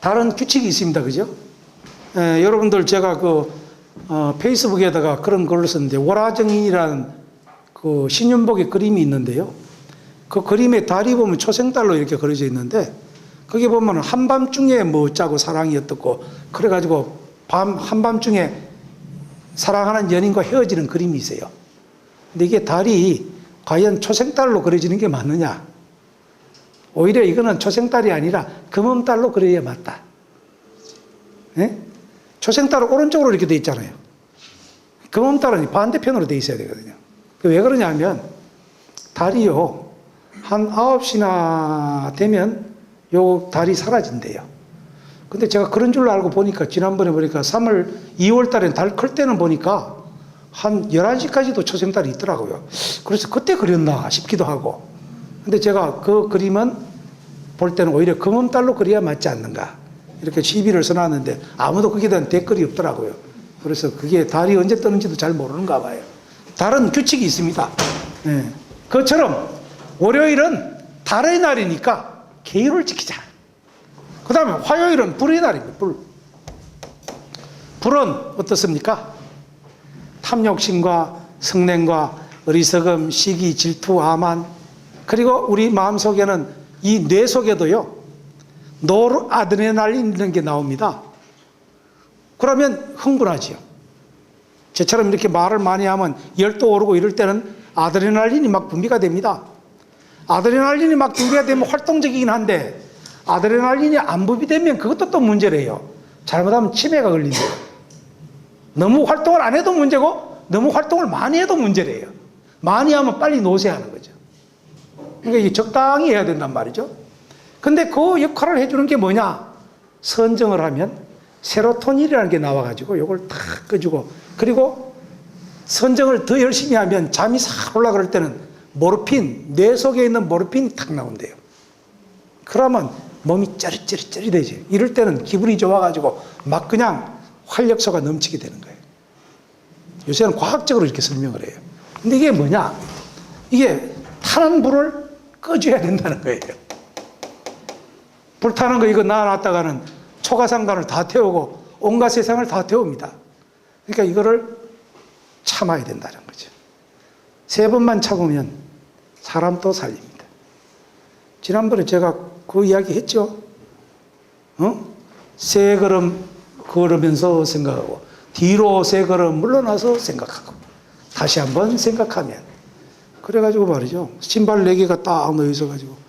다른 규칙이 있습니다. 그죠? 여러분들 제가 페이스북에다가 그런 글을 썼는데, 월화정인이라는 그 신윤복의 그림이 있는데요. 그 그림에 달이 보면 초생달로 이렇게 그려져 있는데, 거기 보면 한밤중에 뭐 짜고 사랑이 어떻고, 그래가지고 한밤중에 사랑하는 연인과 헤어지는 그림이 있어요. 근데 이게 달이 과연 초생달로 그려지는 게 맞느냐? 오히려 이거는 초생달이 아니라 금음달로 그려야 맞다. 네? 초생달은 오른쪽으로 이렇게 돼 있잖아요. 금음달은 반대편으로 돼 있어야 되거든요. 왜 그러냐면, 달이요, 한 9시나 되면 요 달이 사라진대요. 근데 제가 그런 줄 알고 보니까, 지난번에 보니까 2월 달에 달 클 때는 보니까 한 11시까지도 초생달이 있더라고요. 그래서 그때 그렸나 싶기도 하고. 근데 제가 그 그림은 볼 때는 오히려 금음달로 그려야 맞지 않는가, 이렇게 시비를 써놨는데 아무도 거기에 대한 댓글이 없더라고요. 그래서 그게 달이 언제 뜨는지도 잘 모르는가 봐요. 다른 규칙이 있습니다. 네. 그것처럼 월요일은 달의 날이니까 계율을 지키자. 그 다음에 화요일은 불의 날입니다. 불은 어떻습니까? 탐욕심과 성냉과 어리석음, 시기, 질투, 아만, 그리고 우리 마음속에는 이 뇌 속에도요, 노르아드레날린이라는 게 나옵니다. 그러면 흥분하지요. 저처럼 이렇게 말을 많이 하면 열도 오르고 이럴 때는 아드레날린이 막 분비가 됩니다. 아드레날린이 막 분비가 되면 활동적이긴 한데, 아드레날린이 안 분비되면 그것도 또 문제래요. 잘못하면 치매가 걸린대요. 너무 활동을 안 해도 문제고, 너무 활동을 많이 해도 문제래요. 많이 하면 빨리 노쇠하는 거죠. 그러니까 이게 적당히 해야 된단 말이죠. 근데 그 역할을 해주는 게 뭐냐? 선정을 하면 세로토닌이라는 게 나와가지고 이걸 탁 꺼주고, 그리고 선정을 더 열심히 하면 잠이 싹 올라갈 때는 모르핀, 뇌 속에 있는 모르핀이 탁 나온대요. 그러면 몸이 쩌릿쩌릿쩌릿해지. 이럴 때는 기분이 좋아가지고 막 그냥 활력소가 넘치게 되는 거예요. 요새는 과학적으로 이렇게 설명을 해요. 근데 이게 뭐냐? 이게 타는 불을 꺼줘야 된다는 거예요. 불타는 거 이거 놔놨다가는 초가상간을 다 태우고 온갖 세상을 다 태웁니다. 그러니까 이거를 참아야 된다는 거죠. 3번만 참으면 사람 또 살립니다. 지난번에 제가 그 이야기 했죠. 세 걸음 걸으면서 생각하고, 뒤로 3걸음 물러나서 생각하고, 다시 한번 생각하면. 그래가지고 말이죠. 신발 4개가 딱 놓여 있어가지고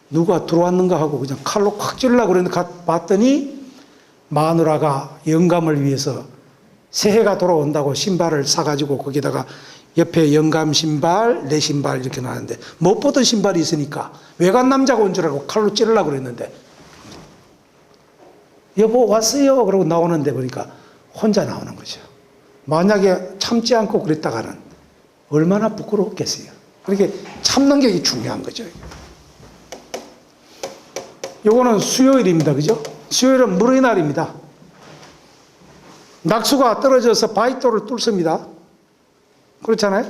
누가 들어왔는가 하고 그냥 칼로 콱 찌르려고 그랬는데 봤더니 마누라가 영감을 위해서 새해가 돌아온다고 신발을 사가지고 거기다가 옆에 영감 신발, 내 신발 이렇게 놨는데, 못 보던 신발이 있으니까 외간 남자가 온 줄 알고 칼로 찌르려고 그랬는데, 여보 왔어요 그러고 나오는데 보니까 혼자 나오는 거죠. 만약에 참지 않고 그랬다가는 얼마나 부끄러웠겠어요. 그렇게 참는 게 중요한 거죠. 요거는 수요일입니다. 그죠? 수요일은 물의 날입니다. 낙수가 떨어져서 바위돌을 뚫습니다. 그렇잖아요?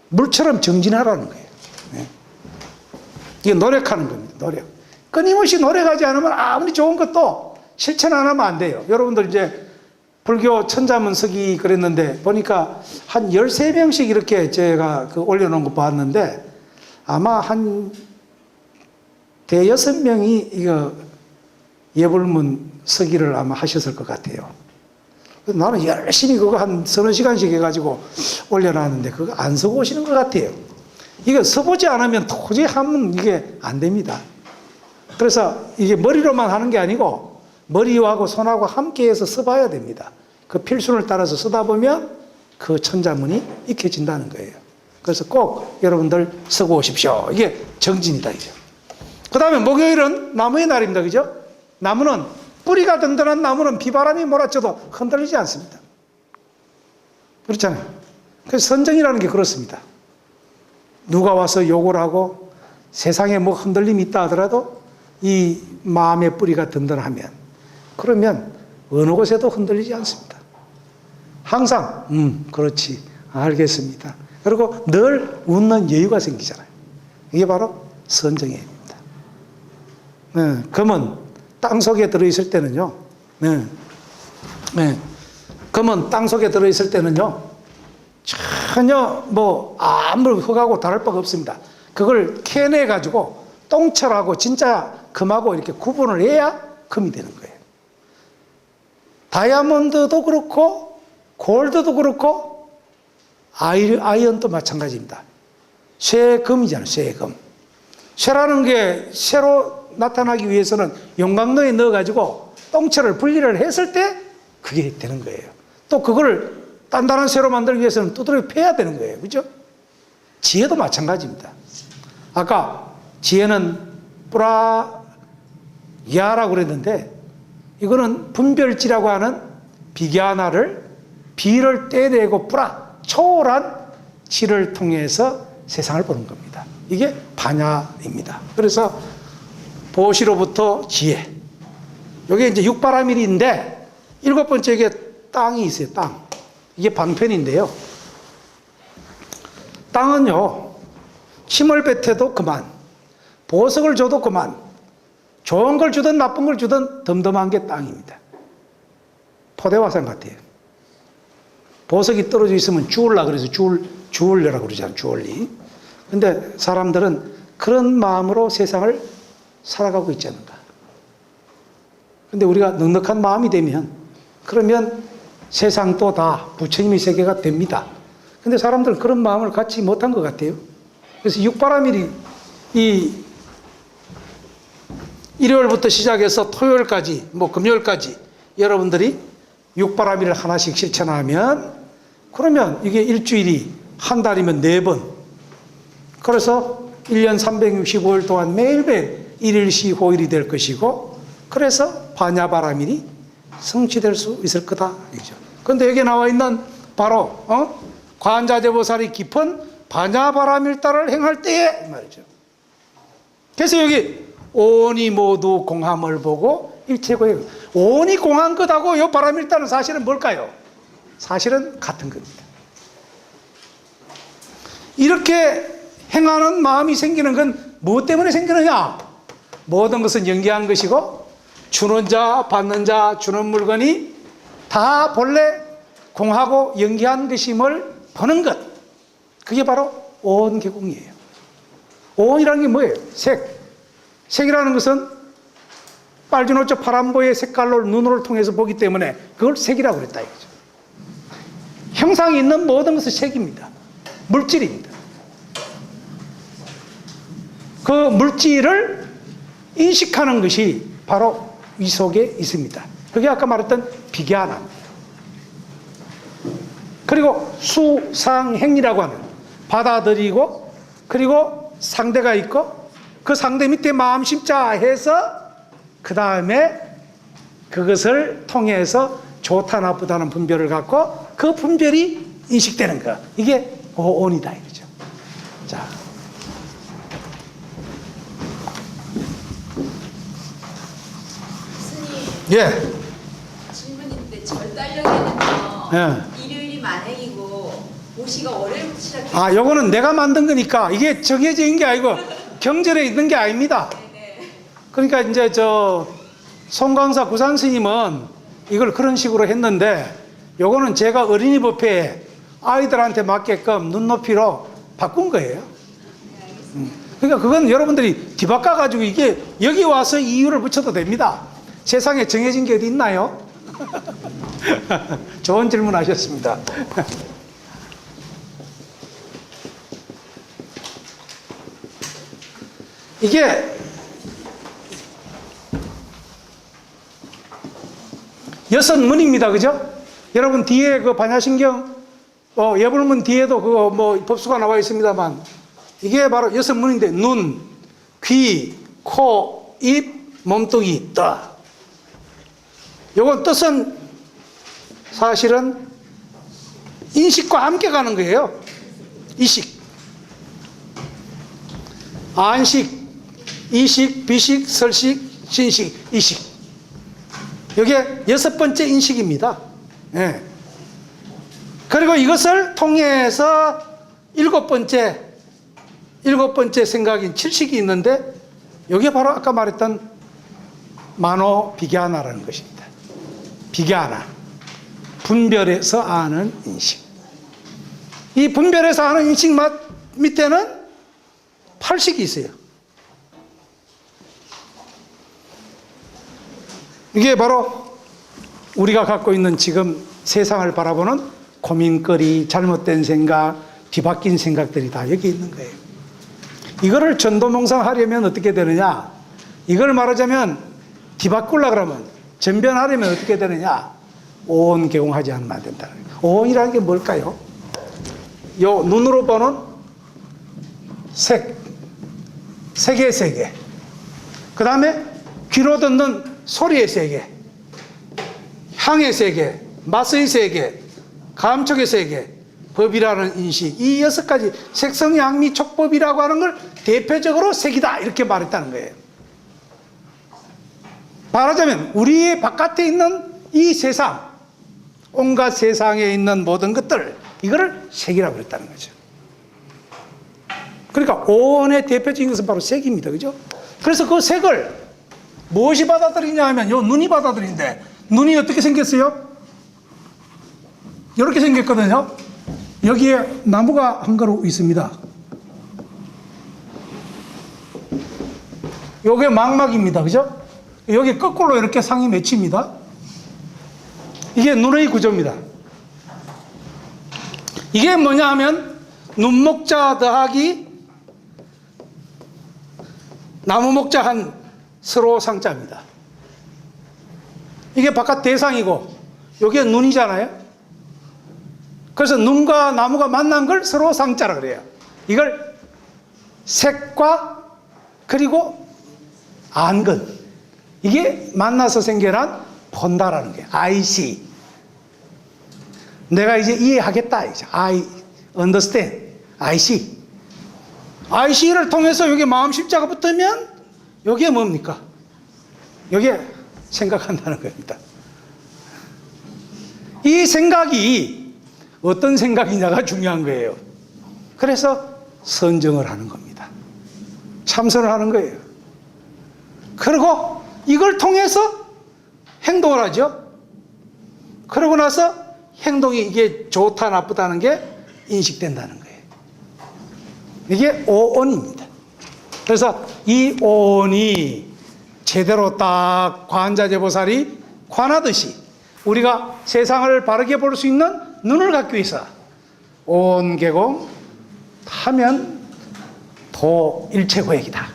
물처럼 정진하라는 거예요. 네. 이게 노력하는 겁니다. 노력. 끊임없이 노력하지 않으면 아무리 좋은 것도 실천 안 하면 안 돼요. 여러분들 이제 불교 천자문석이 그랬는데 보니까 한 13명씩 이렇게 제가 올려놓은 거 봤는데, 아마 한 5-6명이 이거 예불문 서기를 아마 하셨을 것 같아요. 나는 열심히 그거 한 서너 시간씩 해가지고 올려놨는데 그거 안 쓰고 오시는 것 같아요. 이거 써보지 않으면 도저히 하면 이게 안 됩니다. 그래서 이게 머리로만 하는 게 아니고 머리하고 손하고 함께 해서 써봐야 됩니다. 그 필순을 따라서 쓰다 보면 그 천자문이 익혀진다는 거예요. 그래서 꼭 여러분들 쓰고 오십시오. 이게 정진이다, 이죠. 그 다음에 목요일은 나무의 날입니다. 그죠? 나무는, 뿌리가 든든한 나무는 비바람이 몰아쳐도 흔들리지 않습니다. 그렇잖아요. 그래서 선정이라는 게 그렇습니다. 누가 와서 욕을 하고 세상에 뭐 흔들림이 있다 하더라도 이 마음의 뿌리가 든든하면, 그러면 어느 곳에도 흔들리지 않습니다. 항상 그렇지, 알겠습니다. 그리고 늘 웃는 여유가 생기잖아요. 이게 바로 선정입니다. 금은 땅 속에 들어있을 때는요. 네. 네. 금은 땅 속에 들어있을 때는요. 전혀 뭐 아무 흙하고 다를 바가 없습니다. 그걸 캐내 가지고 똥철하고 진짜 금하고 이렇게 구분을 해야 금이 되는 거예요. 다이아몬드도 그렇고 골드도 그렇고 아이언도 마찬가지입니다. 쇠금이잖아요. 쇠금. 쇠라는 게 쇠로 나타나기 위해서는 용광로에 넣어 가지고 똥철을 분리를 했을 때 그게 되는 거예요. 또 그걸 단단한 쇠로 만들기 위해서는 두드려 패야 되는 거예요. 그죠? 지혜도 마찬가지입니다. 아까 지혜는 뿌라야라고 그랬는데 이거는 분별지라고 하는 비견화를 비를 떼내고 초월한 지를 통해서 세상을 보는 겁니다. 이게 반야입니다. 그래서 보시로부터 지혜. 이게 이제 육바라밀인데 일곱 번째 이게 땅이 있어요. 땅. 이게 방편인데요. 땅은요, 힘을 뱉어도 그만, 보석을 줘도 그만, 좋은 걸 주든 나쁜 걸 주든 덤덤한 게 땅입니다. 포대화산 같아요. 보석이 떨어져 있으면 주울라 그래서 주울려라고 그러잖아요. 주울리. 근데 사람들은 그런 마음으로 세상을 살아가고 있지 않는가. 근데 우리가 넉넉한 마음이 되면 그러면 세상도 다 부처님의 세계가 됩니다. 근데 사람들은 그런 마음을 갖지 못한 것 같아요. 그래서 육바라밀이 이 일요일부터 시작해서 토요일까지, 뭐 금요일까지 여러분들이 육바라밀을 하나씩 실천하면 그러면 이게 일주일이 한 달이면 4번. 그래서 1년 365일 동안 매일매일 일일시 호일이 될 것이고 그래서 반야바라밀이 성취될 수 있을 거다. 그런데 여기 나와 있는 바로 관자재보살이 깊은 반야바라밀다를 행할 때에 말이죠. 그래서 여기 온이 모두 공함을 보고 일체고해. 온이 공한 것하고 이 바라밀다는 사실은 뭘까요? 사실은 같은 겁니다. 이렇게 행하는 마음이 생기는 건 무엇 때문에 생기느냐? 모든 것은 연기한 것이고 주는 자, 받는 자, 주는 물건이 다 본래 공하고 연기한 것임을 보는 것. 그게 바로 온개공이에요. 온이라는 게 뭐예요? 색. 색이라는 것은 빨주노초 파란보의 색깔로 눈을 통해서 보기 때문에 그걸 색이라고 그랬다 이거죠. 형상이 있는 모든 것은 색입니다. 물질입니다. 그 물질을 인식하는 것이 바로 이 속에 있습니다. 그게 아까 말했던 비견화입니다. 그리고 수상행이라고 하는 받아들이고 그리고 상대가 있고 그 상대 밑에 마음심자 해서 그 다음에 그것을 통해서 좋다 나쁘다는 분별을 갖고 그 분별이 인식되는 거. 이게 온이다 이거죠. 자. 예. 질문인데 절달력에는요. 예. 일요일이 만행이고 모시가 월요일부터 시작해요. 아, 요거는 내가 만든 거니까 이게 정해져 있는 게 아니고 경전에 있는 게 아닙니다. 네네. 그러니까 이제 송광사 구산 스님은 이걸 그런 식으로 했는데 요거는 제가 어린이 법회에 아이들한테 맞게끔 눈높이로 바꾼 거예요. 그러니까 그건 여러분들이 뒤바꿔 가지고 이게 여기 와서 이유를 붙여도 됩니다. 세상에 정해진 게 어디 있나요? 좋은 질문 하셨습니다. 이게 여섯 문입니다. 그죠? 여러분 뒤에 그 반야신경 예불문 뒤에도 그거 뭐 법수가 나와 있습니다만 이게 바로 여섯 문인데 눈, 귀, 코, 입, 몸뚱이, 떠. 요건 뜻은 사실은 인식과 함께 가는 거예요. 이식, 안식, 이식, 비식, 설식, 신식, 이식. 이게 여섯 번째 인식입니다. 예. 그리고 이것을 통해서 일곱 번째 생각인 칠식이 있는데 이게 바로 아까 말했던 마노 비갸나라는 것입니다. 비갸나, 분별해서 아는 인식. 이 분별해서 아는 인식 밑에는 8식이 있어요. 이게 바로 우리가 갖고 있는 지금 세상을 바라보는 고민거리, 잘못된 생각, 뒤바뀐 생각들이 다 여기 있는 거예요. 이거를 전도몽상하려면 어떻게 되느냐? 이걸 말하자면 뒤바꾸려고 그러면, 전변하려면 어떻게 되느냐? 오온 개공하지 않으면 안 된다는 거예요. 오온이라는 게 뭘까요? 요 눈으로 보는 색, 색의 세계. 그 다음에 귀로 듣는 소리의 세계, 향의 세계, 맛의 세계, 감촉의 세계, 법이라는 인식, 이 6가지 색성향미 촉법이라고 하는 걸 대표적으로 색이다 이렇게 말했다는 거예요. 말하자면 우리의 바깥에 있는 이 세상, 온갖 세상에 있는 모든 것들, 이거를 색이라고 그랬다는 거죠. 그러니까 오온의 대표적인 것은 바로 색입니다. 그죠? 그래서 그 색을 무엇이 받아들이냐 하면 요 눈이 받아들이는데, 눈이 어떻게 생겼어요? 이렇게 생겼거든요. 여기에 나무가 한 그루 있습니다. 요게 망막입니다. 그죠? 여기 거꾸로 이렇게 상이 맺힙니다. 이게 눈의 구조입니다. 이게 뭐냐 하면 눈목자 더하기 나무목자 한 서로 상자입니다. 이게 바깥 대상이고 여기에 눈이잖아요. 그래서 눈과 나무가 만난 걸 서로 상자라 그래요. 이걸 색과 그리고 안근, 이게 만나서 생겨난 본다라는 거예요. I see. 내가 이제 이해하겠다. 이제 I understand. I see. I see를 통해서 여기 마음 십자가 붙으면 여기에 뭡니까? 여기에 생각한다는 겁니다. 이 생각이 어떤 생각이냐가 중요한 거예요. 그래서 선정을 하는 겁니다. 참선을 하는 거예요. 그리고 이걸 통해서 행동을 하죠. 그러고 나서 행동이 이게 좋다 나쁘다는 게 인식된다는 거예요. 이게 오온입니다. 그래서 이 오온이 제대로 딱 관자재보살이 관하듯이 우리가 세상을 바르게 볼 수 있는 눈을 갖기 위해서 오온개공 하면 도 일체고액이다.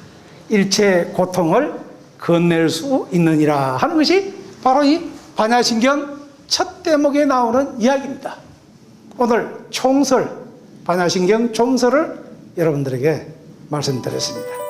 일체 고통을 건넬 수 있느니라 하는 것이 바로 이 반야신경 첫 대목에 나오는 이야기입니다. 오늘 총설, 반야신경 총설을 여러분들에게 말씀드렸습니다.